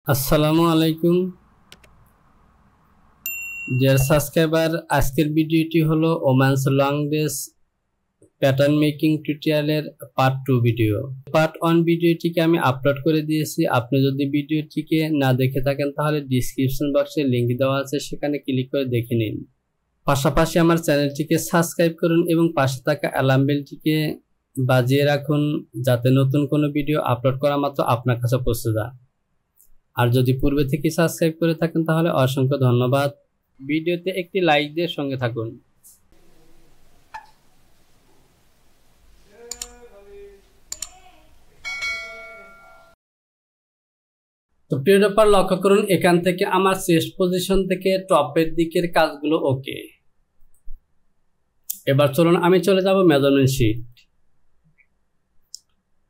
আসসালামু আলাইকুম dear subscriber, আজকের ভিডিওটি হলো woman's long days pattern making টিউটোরিয়ালের পার্ট 2 ভিডিও। পার্ট 1 ভিডিওটিকে আমি আপলোড করে দিয়েছি। আপনি যদি ভিডিওটিকে না দেখে থাকেন তাহলে ডেসক্রিপশন বক্সে লিংক দেওয়া আছে, সেখানে ক্লিক করে দেখে নিন। পাশাপাশি আমার চ্যানেলটিকে সাবস্ক্রাইব করুন এবং পাশে থাকা অ্যালার্ম বেলটিকে বাজিয়ে রাখুন, যাতে নতুন কোনো ভিডিও আপলোড করা মাত্র আপনার কাছে পৌঁছে যায়। আর যদি পূর্বে থেকে সাবস্ক্রাইব করে থাকেন তাহলে অসংখ্য ধন্যবাদ। ভিডিওতে একটি লাইক দিয়ে সঙ্গে থাকুন। তো প্রিয় ব্যাপার, লক্ষ্য করুন এখান থেকে আমার চেস্ট পজিশন থেকে টপের দিকের কাজগুলো ওকে। এবার চলুন আমি চলে যাব measurement sheet.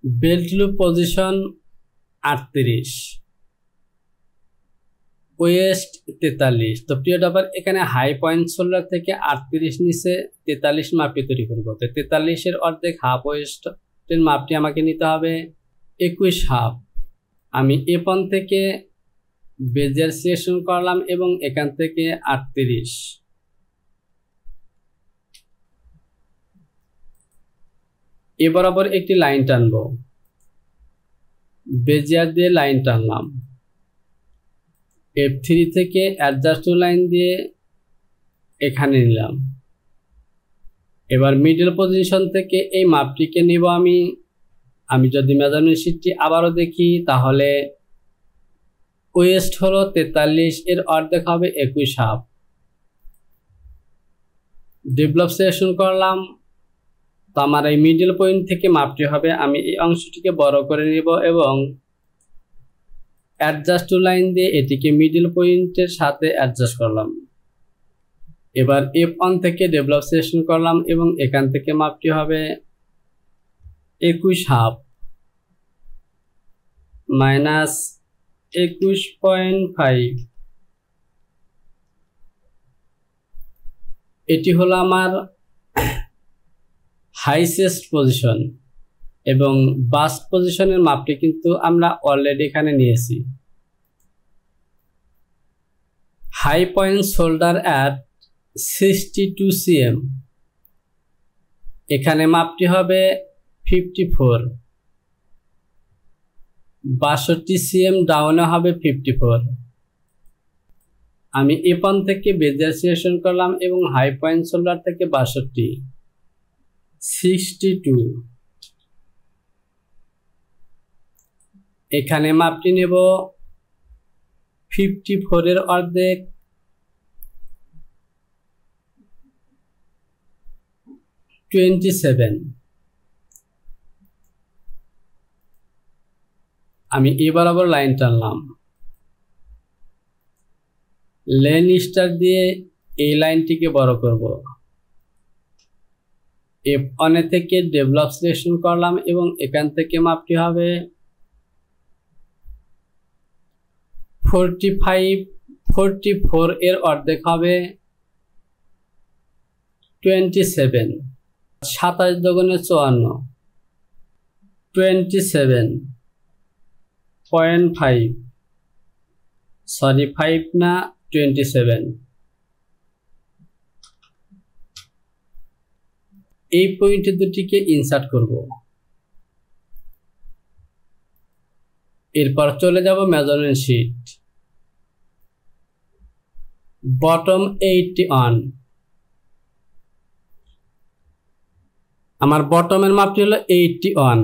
Belt loop position 38, waist 43। তো প্রিয় ব্যাপার, এখানে হাই পয়েন্ট শোল্ডার থেকে 38 নিচে 43 মাপটি তৈরি করবো। তো 43-এর অর্ধেক হাফ ওয়েস্টের মাপটি আমাকে নিতে হবে 21 হাফ। আমি এপন থেকে বেজের সিলেকশন করলাম এবং এখান থেকে 38 এ বরাবর একটি লাইন টানবো। বেজিয়ার দিয়ে লাইন টানলাম, F3 থেকে অ্যাডজাস্ট লাইন দিয়ে এখানে নিলাম। এবার মিডল পজিশন থেকে এই মাপটিকে নিব আমি যদি মেজারমেন্ট শিটটি আবারও দেখি তাহলে ওয়েস্ট হলো 43, এর অর্ধেক হবে 21 হাফ। ডেভেলপ সিলেকশন করলাম। তো আমার এই মিডল পয়েন্ট থেকে মাপটি হবে, আমি এই অংশটিকে বড় করে নিব এবং অ্যাডজাস্ট টু লাইন দিয়ে এটিকে মিডল পয়েন্টের সাথে অ্যাডজাস্ট করলাম। এবার F1 থেকে ডেভেলপ সিলেকশন করলাম এবং এখান থেকে মাপটি হবে 21 হাফ মাইনাস 21.5। এটি হলো আমার হাই চেস্ট পজিশন এবং বাস্ট পজিশনের মাপটি কিন্তু আমরা অলরেডি এখানে নিয়েছি। High point shoulder at 62 cm, এখানে মাপটি হবে 54। 62 cm ডাউনে হবে 54। আমি এপন থেকে বেজার সিলেকশন করলাম এবং হাই পয়েন্ট শোল্ডার থেকে 62 এখানে মাপটি নেব 54 এর অর্ধেক 27। আমি এ বরাবর লাইন টানলাম, লেন স্টার দিয়ে এই লাইনটিকে বড় করব। F1 থেকে ডেভেলপ সিলেকশন করলাম এবং এখান থেকে মাপটি হবে 44 এর অর্ধেক হবে 27। 27 দুগুণে 54, 27.5, সরি 5 না 27। এই পয়েন্ট দুটিকে ইনসার্ট করব। এরপর চলে যাব মেজারমেন্ট শিট। বটম 81, আমার বটমের মাপটি হলো 81।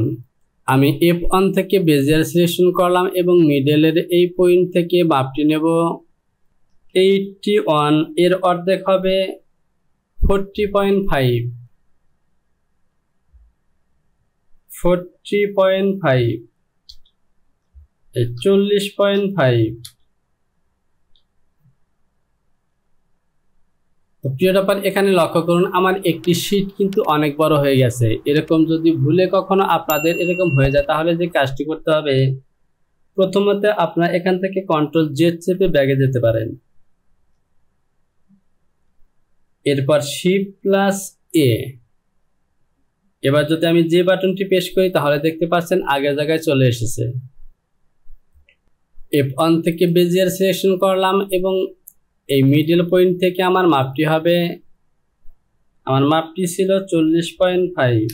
আমি F1 থেকে বেজিয়ার সিলেকশন করলাম এবং মিডলের এই পয়েন্ট থেকে মাপটি নেব 81, এর অর্ধেক হবে 40.5। 40.5 প্রিয় ব্যাপার, এখানে লক্ষ্য করুন আমার একটি শীট কিন্তু অনেক বড় হয়ে গেছে। এরকম যদি ভুলে কখনো আপনাদের এরকম হয়ে যায় তাহলে যে কাজটি করতে হবে, প্রথমত আপনারা এখান থেকে কন্ট্রোল জেড চেপে ব্যাগে যেতে পারেন। এরপর Shift+A। এবার যদি আমি যে বাটনটি প্রেস করি তাহলে দেখতে পাচ্ছেন আগের জায়গায় চলে এসেছে। F1 থেকে বেজিয়ার সিলেকশন করলাম এবং এই মিডল পয়েন্ট থেকে আমার মাপটি হবে, আমার মাপটি ছিল 40.5।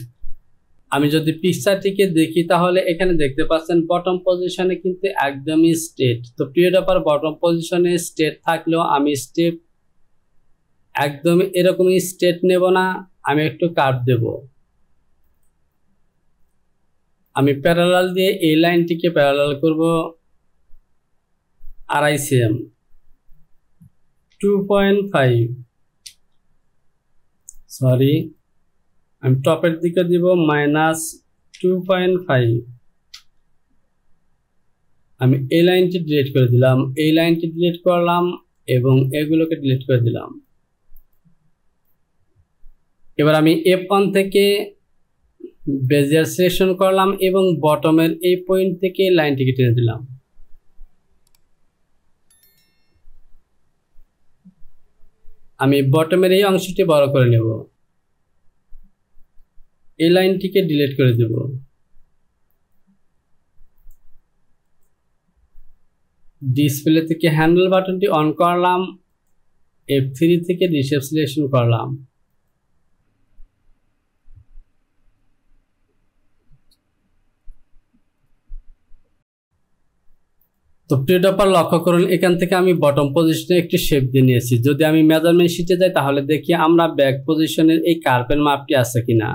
আমি যদি পিকচারটিকে দেখি তাহলে এখানে দেখতে পাচ্ছেন বটম পজিশনে কিন্তু একদমই স্ট্রেট। তো প্রিয় ডপার বটম পজিশনে স্ট্রেট থাকলেও আমি স্টেপ একদমই এরকমই স্ট্রেট নেব না, আমি একটু কার্ভ দেব। আমি প্যারালাল দিয়ে এই লাইনটিকে প্যারালাল করব 2.5 cm, 2.5 সরি, আমি টপের দিকে দিব -2.5। আমি এই লাইনটি ডিলিট করে দিলাম, এই লাইনটি ডিলিট করলাম এবং এগুলোকে ডিলিট করে দিলাম। এবার আমি F1 থেকে বেজিয়ার সিলেকশন করলাম এবং বটমের এই পয়েন্ট থেকে লাইনটিকে টেনে দিলাম। আমি বটমের এই অংশটি বড় করে নেব, এই লাইনটিকে ডিলিট করে দেব। ডিসপ্লে থেকে হ্যান্ডেল বাটনটি অন করলাম, F3 থেকে রিশেপ সিলেকশন করলাম। তো প্রিয় ডপার লক্ষ্য করুন, এখান থেকে আমি বটম পজিশনে একটি শেপ দিয়ে নিয়েছি। যদি আমি মেজারমেন্ট শিটে যাই তাহলে দেখি আমরা ব্যাক পজিশনের এই কার্ভের মাপটি আছে কিনা।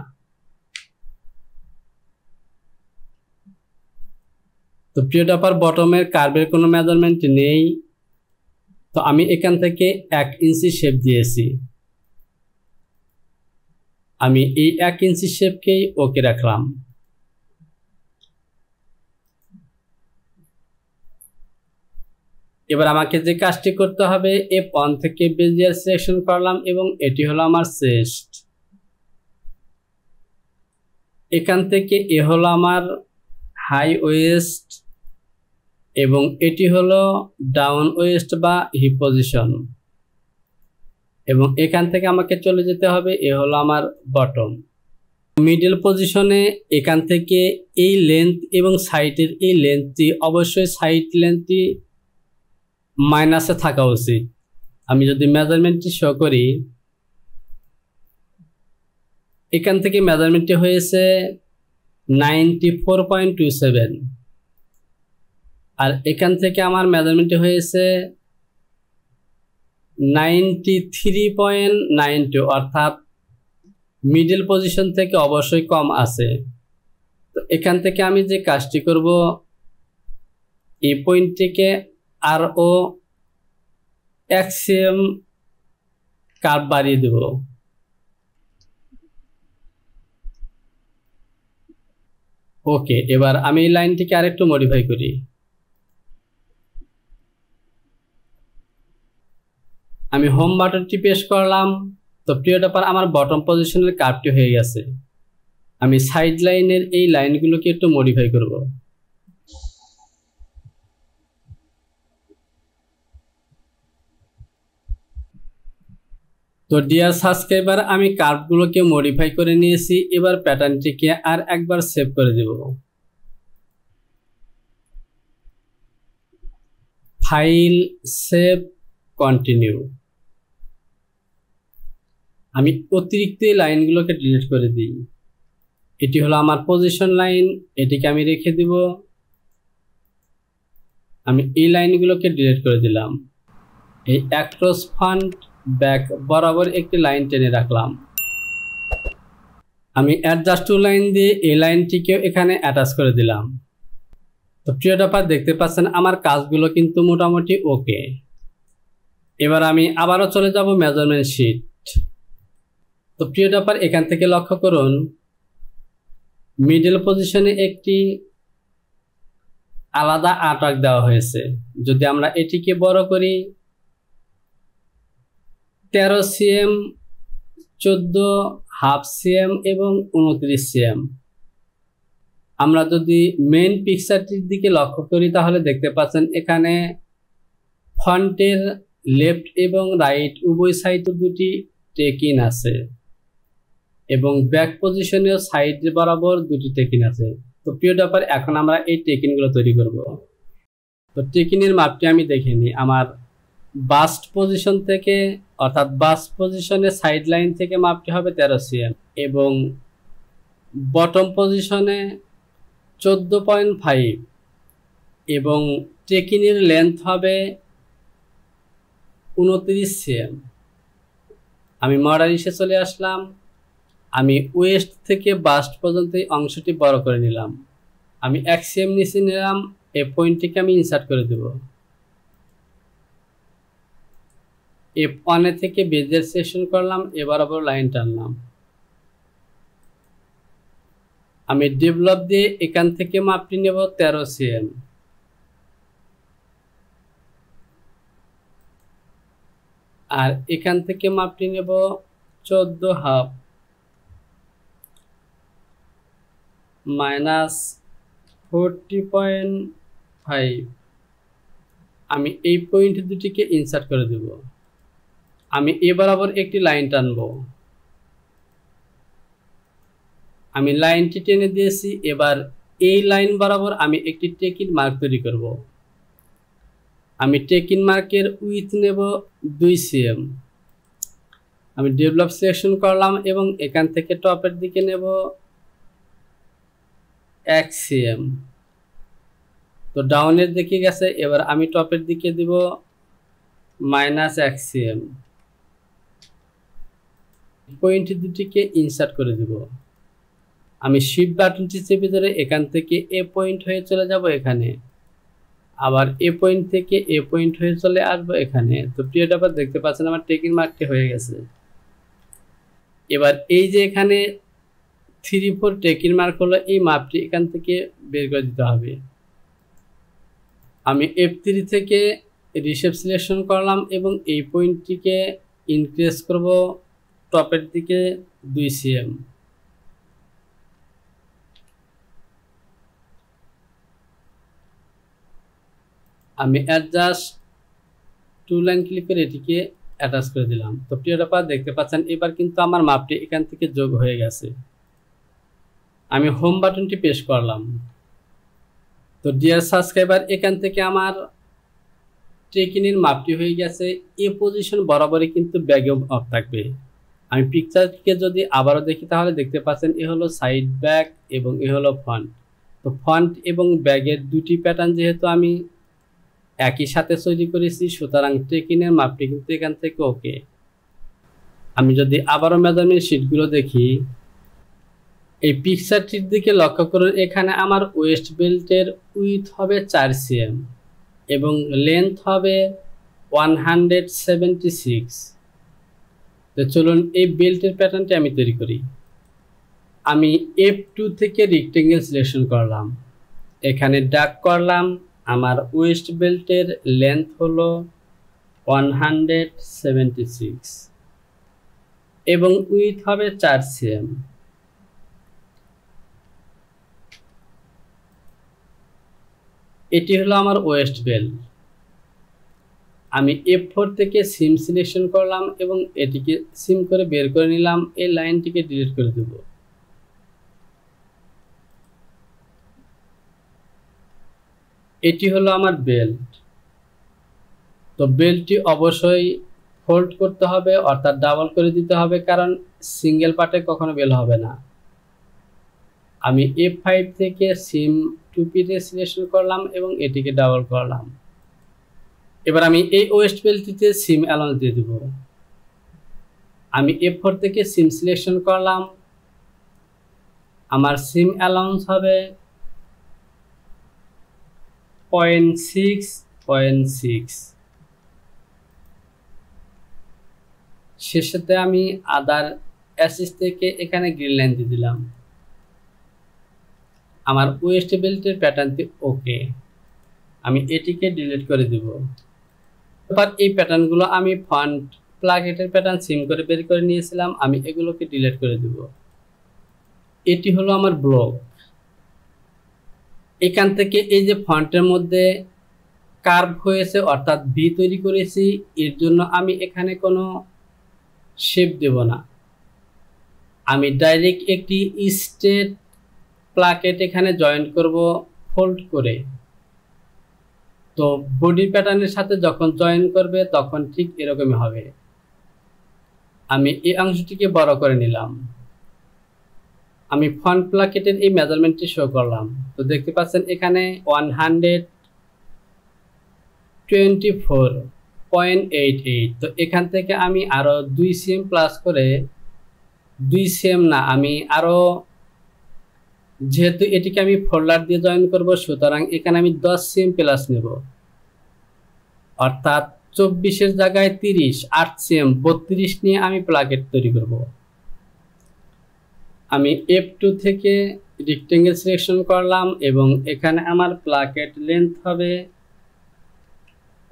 তো প্রিয় ডপার বটমের কার্ভের কোনো মেজারমেন্ট নেই, তো আমি এখান থেকে 1 ইঞ্চি শেপ দিয়েছি। আমি এই 1 ইঞ্চি শেপকেই ওকে রাখলাম। এবার আমাকে যে কাজটি করতে হবে, F1 থেকে বেজিয়ার সিলেকশন করলাম এবং এটি হলো আমার চেস্ট। এখান থেকে এ হলো আমার হাই ওয়েস্ট এবং এটি হলো ডাউন ওয়েস্ট বা হিপ পজিশন, এবং এখান থেকে আমাকে চলে যেতে হবে, এ হলো আমার বটম। মিডল পজিশনে এখান থেকে এই লেন্থ এবং সাইডের এই লেন্থটি, অবশ্যই সাইড লেন্থটি মাইনাসে থাকা উচিত। আমি যদি মেজারমেন্টটি শো করি, এখান থেকে মেজারমেন্টটি হয়েছে 94.27 আর এখান থেকে আমার মেজারমেন্টটি হয়েছে 93.92, অর্থাৎ মিডল পজিশন থেকে অবশ্যই কম আছে। তো এখান থেকে আমি যে কাজটি করব, এই পয়েন্টটিকে আরও 1 cm কার্ভ বাড়িয়ে দেব। ওকে, এবার আমি এই লাইনটিকে আরেকটু মডিফাই করি। আমি হোম বাটনটি প্রেস করলাম। তো প্রিয় ডপার আমার বটম পজিশনের কার্ভটি হয়ে গেছে। আমি সাইড লাইনের এই লাইনগুলোকে একটু মডিফাই করব। তো ডিয়ার সাবস্ক্রাইবার, আমি কার্ভগুলোকে মডিফাই করে নিয়েছি। এবার প্যাটার্নটিকে আর একবার সেভ করে দেব। File, save, continue. আমি অতিরিক্ত এই লাইনগুলোকে ডিলিট করে দিই। এটি হলো আমার পজিশন লাইন, এটিকে আমি রেখে দিব। আমি এই লাইনগুলোকে ডিলিট করে দিলাম। এই অ্যাক্রস ফ্রন্ট ব্যাক বরাবর একটি লাইন টেনে রাখলাম। আমি অ্যাডজাস্ট টু লাইন দিয়ে এই লাইনটিকেও এখানে অ্যাটাচ করে দিলাম। তো প্রিয় ডপার, দেখতে পাচ্ছেন আমার কাজগুলো কিন্তু মোটামুটি ওকে। এবার আমি আবারও চলে যাব মেজারমেন্ট শিট। তো প্রিয় ডপার, এখান থেকে লক্ষ্য করুন, মিডল পজিশনে একটি আলাদা আর্টওয়ার্ক দেওয়া হয়েছে। যদি আমরা এটিকে বড় করি, 13 cm, 14.5 cm এবং 29 cm। আমরা যদি মেইন পিকচারটির দিকে লক্ষ্য করি তাহলে দেখতে পাচ্ছেন এখানে ফন্টের লেফট এবং রাইট উভয় সাইডে দুটি টেকিন আছে এবং ব্যাক পজিশনেও সাইড বরাবর দুটি টেকিন আছে। তো প্রিয় ডপার, এখন আমরা এই টেকিনগুলো তৈরি করব। তো টেকিনের মাপটি আমি দেখে নিই। আমার বাস্ট পজিশন থেকে অর্থাৎ বাস্ট পজিশনে সাইড লাইন থেকে মাপটি হবে 13 cm এবং বটম পজিশনে 14.5 এবং টেকিনের লেন্থ হবে 29 cm। আমি মডার ইসে চলে আসলাম। আমি ওয়েস্ট থেকে বাস্ট পর্যন্ত এই অংশটি বড় করে নিলাম। আমি 1 cm নিচে নিলাম। এই পয়েন্টটিকে আমি ইনসার্ট করে দেব। F1 থেকে বেজের সেকশন করলাম, এবার আবার লাইন টানলাম। আমি ডেভেলপ দিয়ে এখান থেকে মাপটি নেব 13 cm। আর এখান থেকে মাপটি নেব 14.5 মাইনাস 40.5। আমি এই পয়েন্ট দুটিকে ইনসার্ট করে দেব। আমি এবার আবার একটি লাইন টানব। আমি লাইনটি টেনে দিয়েছি। এবার এই লাইন বরাবর আমি একটি টেকিন মার্ক তৈরি করব। আমি টেকিন মার্কের উইথ নেব 2 cm। আমি ডেভেলপ সিলেকশন করলাম এবং এখান থেকে টপের দিকে নেব 1 cm। তো ডাউনের দিকে গেছে, এবার আমি টপের দিকে দিব -1 cm। পয়েন্ট দুটিকে ইনসার্ট করে দেব। আমি শিফট বাটনটি চেপে ধরে এখান থেকে এ পয়েন্ট হয়ে চলে যাব এখানে, আবার এ পয়েন্ট থেকে এ পয়েন্ট হয়ে চলে আসবো এখানে। তো প্রিয় ডাবার দেখতে পাচ্ছেন আমার টেকিং মার্কটি হয়ে গেছে। এবার এই যে এখানে 3-4 টেকিং মার্ক হলো, এই মাপটি এখান থেকে বের করে দিতে হবে। আমি F3 থেকে রিশেপ সিলেকশন করলাম এবং এই পয়েন্টটিকে ইনক্রিজ করব টপের দিকে 2 cm। আমি অ্যাডজাস্ট টু লাইন ক্লিক করে এটিকে অ্যাটাচ করে দিলাম। তো প্রিয় ডাবার দেখতে পাচ্ছেন এবার কিন্তু আমার মাপটি এখান থেকে যোগ হয়ে গেছে। আমি হোম বাটনটি প্রেস করলাম। তো ডিয়ার সাবস্ক্রাইবার, এখান থেকে আমার ট্রেকিংয়ের মাপটি হয়ে গেছে। এ পজিশন বরাবরই কিন্তু ব্যাগে অফ থাকবে। আমি পিকচারটিকে যদি আবারও দেখি তাহলে দেখতে পাচ্ছেন এ হলো সাইড ব্যাগ এবং এ হলো ফ্রন্ট। তো ফ্রন্ট এবং ব্যাগের দুটি প্যাটার্ন যেহেতু আমি একই সাথে তৈরি করেছি, সুতরাং ট্রেকিংয়ের মাপটি কিন্তু এখান থেকে ওকে। আমি যদি আবারও মেজারমেন্ট শিটগুলো দেখি, এই পিকচারটির দিকে লক্ষ্য করুন, এখানে আমার ওয়েস্ট বেল্টের উইথ হবে 4 cm এবং লেন্থ হবে 176। তো চলুন এই বেল্টের প্যাটার্নটি আমি তৈরি করি। আমি F2 থেকে রেক্টেঙ্গেল সিলেকশন করলাম, এখানে ডাক করলাম। আমার ওয়েস্ট বেল্টের লেন্থ হলো 176 এবং উইথ হবে 4 cm। এটি হলো আমার ওয়েস্ট বেল্ট। আমি F4 থেকে সিম সিলেকশন করলাম এবং এটিকে সিম করে বের করে নিলাম। এই লাইনটিকে ডিলিট করে দেব। এটি হলো আমার বেল্ট। তো বেল্টটি অবশ্যই ফোল্ড করতে হবে, অর্থাৎ ডাবল করে দিতে হবে, কারণ সিঙ্গেল পার্টে কখনো বেল হবে না। আমি F5 থেকে সিম 2P সিলেকশন করলাম এবং এটিকে ডাবল করলাম। এবার আমি এই ওয়েস্ট বেল্টটিতে সিম অ্যালাউন্স দিয়ে দেব। আমি F4 থেকে সিম সিলেকশন করলাম, আমার সিম অ্যালাউন্স হবে 0.6 শেষেতে আমি আদার অ্যাসিস থেকে এখানে গ্রিন লাইন দিয়ে দিলাম। আমার ওয়েস্ট বেল্টের প্যাটার্নটি ওকে। আমি এটিকে ডিলিট করে দিব। এবার এই প্যাটার্নগুলো আমি ফ্রন্ট প্লাকেটের প্যাটার্ন সিম করে বের করে নিয়েছিলাম, আমি এগুলোকে ডিলিট করে দিব। এটি হলো আমার ব্লক। এখান থেকে এই যে ফন্টের মধ্যে কার্ভ হয়েছে অর্থাৎ ভি তৈরি করেছি, এর জন্য আমি এখানে কোনো শেপ দেব না। আমি ডাইরেক্ট একটি স্ট্রেট প্লাকেট এখানে জয়েন্ট করব ফোল্ড করে। তো তো বডি প্যাটার্নের সাথে যখন জয়েন করবে তখন ঠিক এরকমই হবে। আমি এই অংশটিকে বড় করে নিলাম। আমি ফন্ট প্লাকেটের এই মেজারমেন্টটি শো করলাম। তো দেখতে পাচ্ছেন এখানে 124.88। তো এখান থেকে আমি আরো 2 cm প্লাস করে 2 cm না, আমি আরো, যেহেতু এটিকে আমি ফোল্ডার দিয়ে জয়েন করব, সুতরাং এখানে আমি 10 cm প্লাস নেব, অর্থাৎ 24-এর জায়গায় 30, 8 cm 32 নিয়ে আমি প্লাকেট তৈরি করব। আমি F2 থেকে রেক্টেঙ্গেল সিলেকশন করলাম এবং এখানে আমার প্লাকেট লেন্থ হবে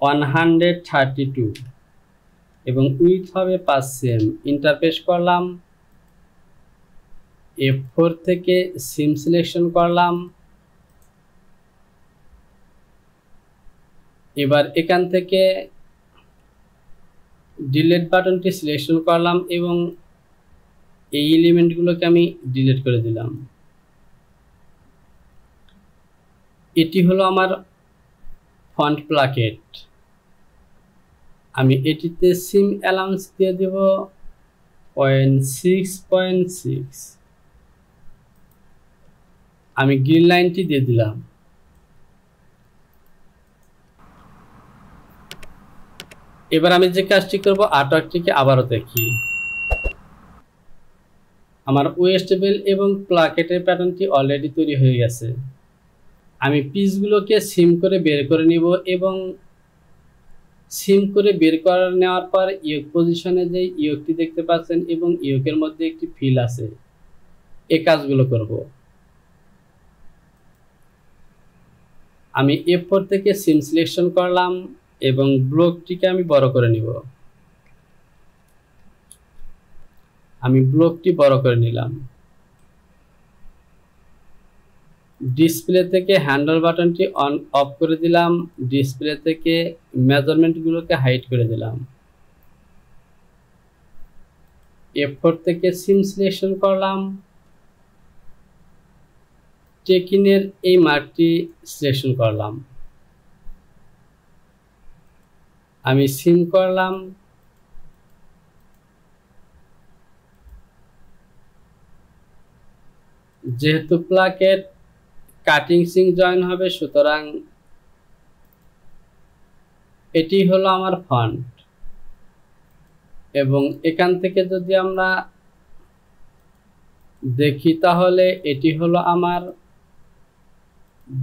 132 এবং উইথ হবে 5 cm। ইন্টারফেস করলাম, F4 থেকে সিম সিলেকশন করলাম। এবার এখান থেকে ডিলিট বাটনটি সিলেকশন করলাম এবং এই এলিমেন্টগুলোকে আমি ডিলিট করে দিলাম। এটি হলো আমার ফন্ট প্লাকেট। আমি এটিতে সিম অ্যালাউন্স দিয়ে দেব 0.6.6। আমি গ্রিন লাইনটি দিয়ে দিলাম। এবার আমি যে কাজটি করব, আর্টওয়ার্কটিকে আবারও দেখি। আমার ওয়েস্টেবল এবং প্লাকেটের প্যাটার্নটি অলরেডি তৈরি হয়ে গেছে। আমি পিসগুলোকে সিম করে বের করে নিব এবং সিম করে বের করে নেওয়ার পর ইয়োক পজিশনে যে ইয়োকটি দেখতে পাচ্ছেন এবং ইয়োকের মধ্যে একটি ফিল আছে, এই কাজগুলো করব। আমি F4 থেকে সিম সিলেকশন করলাম এবং ব্লকটিকে আমি বড় করে নিব। আমি ব্লকটি বড় করে নিলাম। ডিসপ্লে থেকে হ্যান্ডল বাটনটি অন অফ করে দিলাম। ডিসপ্লে থেকে মেজারমেন্টগুলোকে হাইড করে দিলাম। F4 থেকে সিম সিলেকশন করলাম। টেকিনের এই মার্কটি সিলেকশন করলাম। আমি সিম করলাম। যেহেতু প্লাকেট কাটিং সিং জয়েন হবে, সুতরাং এটি হলো আমার ফন্ট এবং এখান থেকে যদি আমরা দেখি তাহলে এটি হলো আমার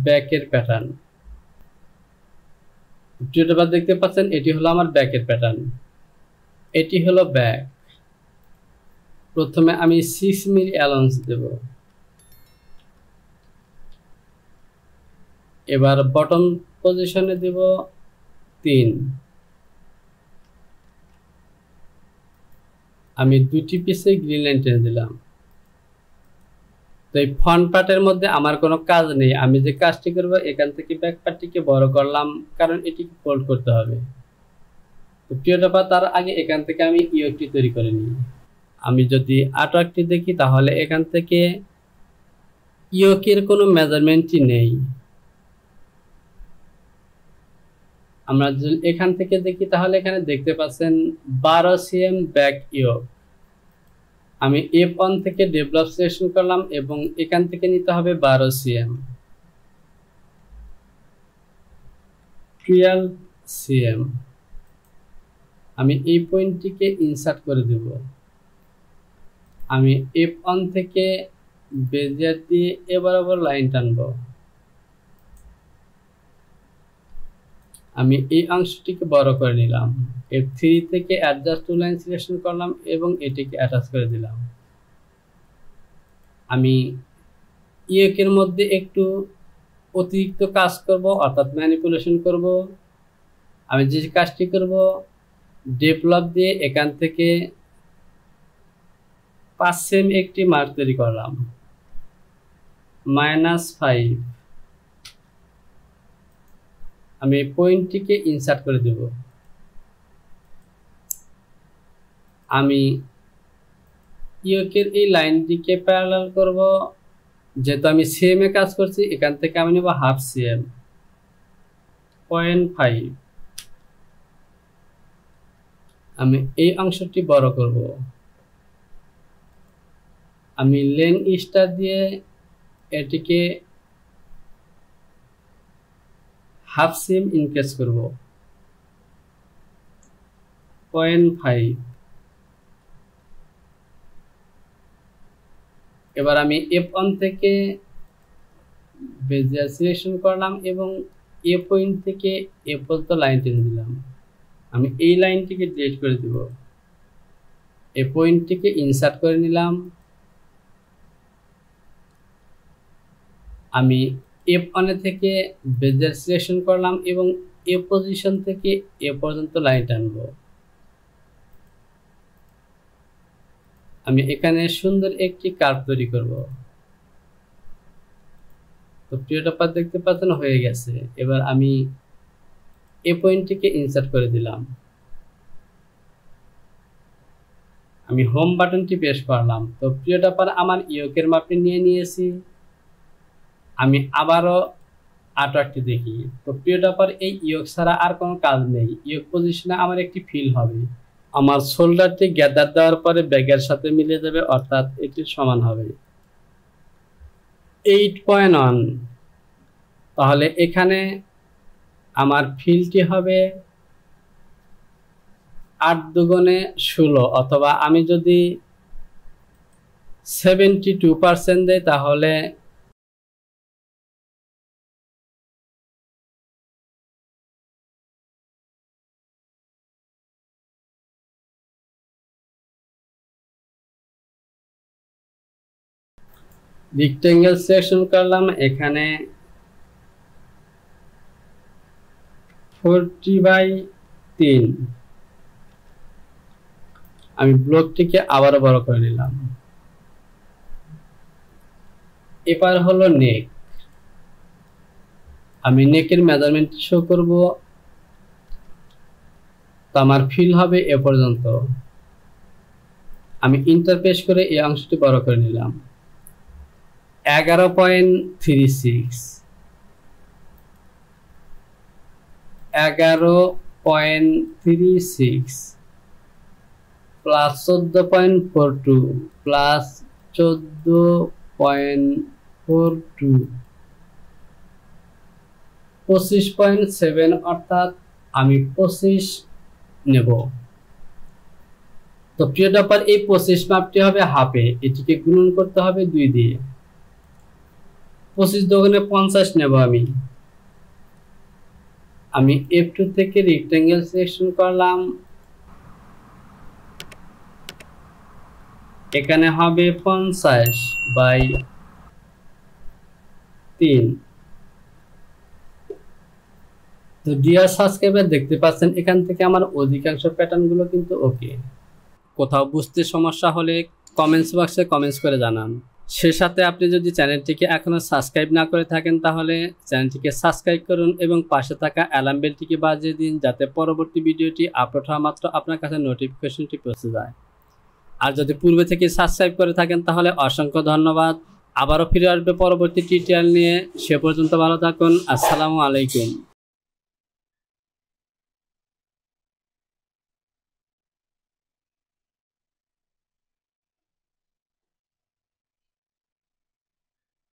ব্যাকের প্যাটার্ন। ভিডিওটা দেখতে পাচ্ছেন, এটি হলো আমার ব্যাকের প্যাটার্ন। এটি হলো ব্যাক। প্রথমে আমি 6 মিলি অ্যালাউন্স দেব। এবার বটম পজিশনে দেব 3। আমি দুটি পিসে গ্রিন লাইন টেনে দিলাম। তো এই ফ্রন্ট পার্টের মধ্যে আমার কোনো কাজ নেই। আমি যে কাজটি করব, এখান থেকে ব্যাক পার্টটিকে বড় করলাম, কারণ এটিকে ফোল্ড করতে হবে। তো প্রিয়টা তার আগে এখান থেকে আমি ইয়োকটি তৈরি করে নিই। আমি যদি আর্টওয়ার্কটি দেখি তাহলে এখান থেকে ইয়োকের কোনো মেজারমেন্টই নেই। আমরা যদি এখান থেকে দেখি তাহলে এখানে দেখতে পাচ্ছেন 12 cm ব্যাক ইয়োক। আমি F1 থেকে ডেভেলপ সিলেকশন করলাম এবং এখান থেকে নিতে হবে 12 cm। 12 cm। আমি এই পয়েন্টটিকে ইনসার্ট করে দেব। আমি F1 থেকে বেজিয়ার দিয়ে বরাবর লাইন টানব। আমি এই অংশটিকে বড় করে নিলাম। F3 থেকে অ্যাডজাস্ট টু লাইন সিলেকশন করলাম এবং এটিকে অ্যাটাচ করে দিলাম। আমি ইয়োকের মধ্যে একটু অতিরিক্ত কাজ করব, অর্থাৎ ম্যানিপুলেশন করব। আমি যে কাজটি করব, ডেভেলপ দিয়ে এখান থেকে 5 cm একটি মার্ক তৈরি করলাম, -5। আমি এই পয়েন্টটিকে ইনসার্ট করে দেব। আমি ইয়োকের এই লাইনটিকে প্যারালাল করব। যেহেতু আমি সিএম এ কাজ করছি, এখান থেকে আমি নেব 1/2 cm। 0.5। আমি এই অংশটি বড় করব। আমি লেন স্টার দিয়ে এটিকে হাফ সিম ইনক্রিজ করব 0.5। এবার আমি F1 থেকে বেজিয়ার সিলেকশন করলাম এবং এ পয়েন্ট থেকে এ পর্যন্ত লাইন টেনে দিলাম। আমি এই লাইনটিকে ডিলিট করে দিব। এ পয়েন্টটিকে ইনসার্ট করে নিলাম। আমি F1 থেকে বেজিয়ার সিলেকশন করলাম এবং এ পজিশন থেকে এ পর্যন্ত লাইন টানব। আমি এখানে সুন্দর একটি কার্ভ তৈরি করব। তো প্রিয় টপার দেখতে পাচ্ছেন হয়ে গেছে। এবার আমি এ পয়েন্টটিকে ইনসার্ট করে দিলাম। আমি হোম বাটনটি প্রেস করলাম। তো প্রিয় টপার আমার ইয়োকের মাপটি নিয়ে নিয়েছি। আমি আবারও আর্টওয়ার্কটি দেখি। তো প্রিয় টপার এই ইয়োক ছাড়া আর কোনো কাজ নেই। ইয়োক পজিশনে আমার একটি ফিল হবে। আমার শোল্ডারটি গ্যাদার দেওয়ার পরে ব্যাগের সাথে মিলে যাবে, অর্থাৎ এটি সমান হবে 8.1। তাহলে এখানে আমার ফিলটি হবে 8 দুগুণে 16, অথবা আমি যদি 72% দেই তাহলে রেক্টেঙ্গেল সিলেকশন করলাম। এখানে 40/3। আমি ব্লকটিকে আবারও বড় করে নিলাম। এবার হলো নেক। আমি নেকের মেজারমেন্ট শো করব। তো আমার ফিল হবে এ পর্যন্ত। আমি ইন্টারপ্রেস করে এই অংশটি বড় করে নিলাম 11.36। 11.36 প্লাস 14.42 প্লাস 14.42 25.7, অর্থাৎ আমি 25 নেব। তো প্রিয় টপার এই 25 মাপটি হবে হাফে। এটিকে গুণন করতে হবে 2 দিয়ে। 25 দুগুণে 50 নেব। আমি F2 থেকে রেক্টেঙ্গেল সিলেকশন করলাম। এখানে হবে 50/3। তো ডিয়ার সাবস্ক্রাইবার দেখতে পাচ্ছেন এখান থেকে আমার অধিকাংশ প্যাটার্নগুলো কিন্তু ওকে। কোথাও বুঝতে সমস্যা হলে কমেন্টস বক্সে কমেন্টস করে জানান। সে সাথে আপনি যদি চ্যানেলটিকে এখনো সাবস্ক্রাইব না করে থাকেন তাহলে চ্যানেলটিকে সাবস্ক্রাইব করুন এবং পাশে থাকা অ্যালার্ম বেলটিকে বাজিয়ে দিন, যাতে পরবর্তী ভিডিওটি আপলোড হওয়া মাত্র আপনার কাছে নোটিফিকেশনটি পৌঁছে যায়। আর যদি পূর্বে থেকে সাবস্ক্রাইব করে থাকেন তাহলে অসংখ্য ধন্যবাদ। আবারও ফিরে আসবে পরবর্তী টিউটোরিয়াল নিয়ে। সে পর্যন্ত ভালো থাকুন। আসসালামু আলাইকুম।